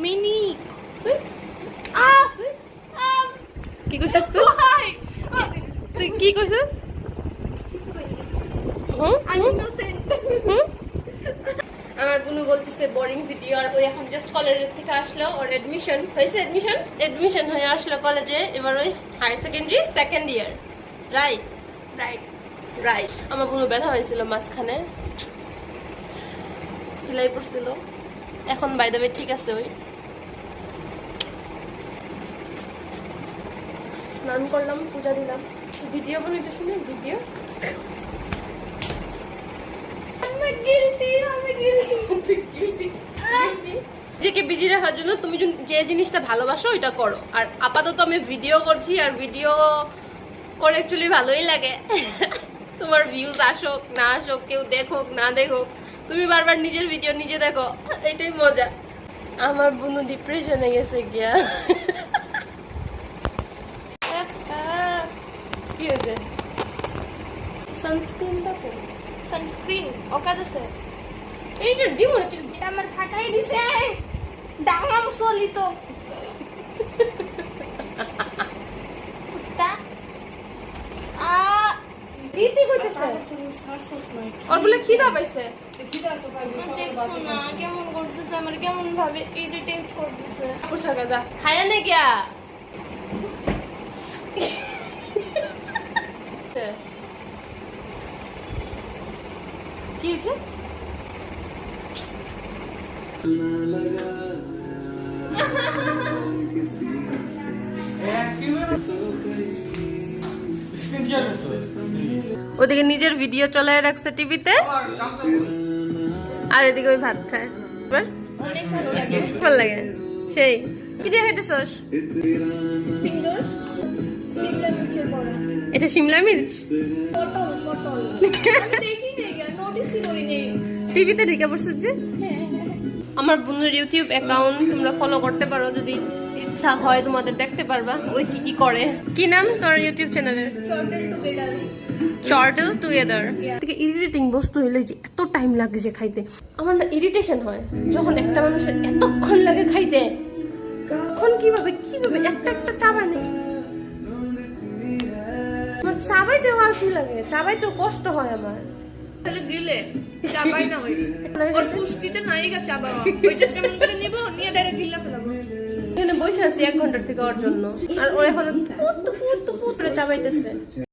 Mini কি কইছিস তুই? তুই কি কইছিস? আমার বুনু বলতেছে বোরিং ভিডিও, আর ওই এখন জাস্ট কলেজের থেকে আসলো, ওর এডমিশন হয়েছে, এডমিশন হয়ে আসলো কলেজে, এবার ওই higher secondary second year. Right right right. আমার বুনু ব্যথা হয়েছিল মাঝখানে, ঢিলাই পড়ছিল, এখন বাই দ্য ওয়ে ঠিক আছে। ওই স্নান করলাম, পূজা দিলাম, ভিডিও বানাইতে শুনে ভিডিও। নিজেকে বিজি রাখার জন্য তুমি যে জিনিসটা ভালোবাসো ওইটা করো। আর আপাতত আমি ভিডিও করছি, আর ভিডিও করে অ্যাকচুয়ালি ভালোই লাগে। তোমার ভিউজ আসুক না আসুক, কেউ দেখুক না দেখুক, তুমি বারবার নিজের ভিডিও নিজে দেখো, এটাই মজা। আমার বোনু ডিপ্রেশনে গেছে গিয়া। কি হয়েছে? সানস্ক্রিনটা কই? সানস্ক্রিন ওকাদেছে এইটা দিমু নাকি? এটা আমার ফাটাই দিছে দাম সলি তো কুত্তা জিতি কইতেছে ওর বলে খিদা পাইছে। দেখো না কেমন করতেছে, আমার কেমন ভাবে ইরিটেট করতেছে। পোশাক যা খায়া নে গিয়া। কি হয়েছে? ওদিকে নিজের ভিডিও চলায় রাখছে টিভিতে, আর এদিকে ওই ভাত খায়। অনেক ভালো লাগে। ভালো লাগে সেই। কি দিয়ে খাইতেছস? ফিঙ্গার্স সিমলা মির্চের বড়া। এটা শিমলা মির্চ? পটল পটল আমি দেখি নেই আর নোটিসই করি নেই। টিভিতে ঢুকে পড়ছিস যে। আমার বোনের ইউটিউব অ্যাকাউন্ট তোমরা ফলো করতে পারো, যদি ইচ্ছা হয় তোমাদের দেখতে পারবা ওই কি কি করে। কি নাম তোর ইউটিউব চ্যানেলের? চটেল টুগেদার। চর্টেল টুগেদার। থেকে ইরিটেটিং বস্তু হইলে যে এত টাইম লাগে যে খাইতে, আমার না ইরিটেশন হয় যখন একটা মানুষের এতক্ষণ লাগে খাইতে। এখন কিভাবে কিভাবে একটা একটা চাবাই নেই, আমার চাবাই দেওয়া আসি লাগে, চাবাই তো কষ্ট হয় আমার। তাহলে গিলে চাবাই না ওই ওর পুষ্টিতে নাই গা চাবাওয়া, ওই জাস্ট কেমন করে নিব নিয়ে ডাইরেক্ট গিলা ফেলাবো। এখানে বসে আছি 1 ঘন্টার থেকে ওর জন্য, আর ও এখন পুত পুত পুত করে চাবাইতেছে।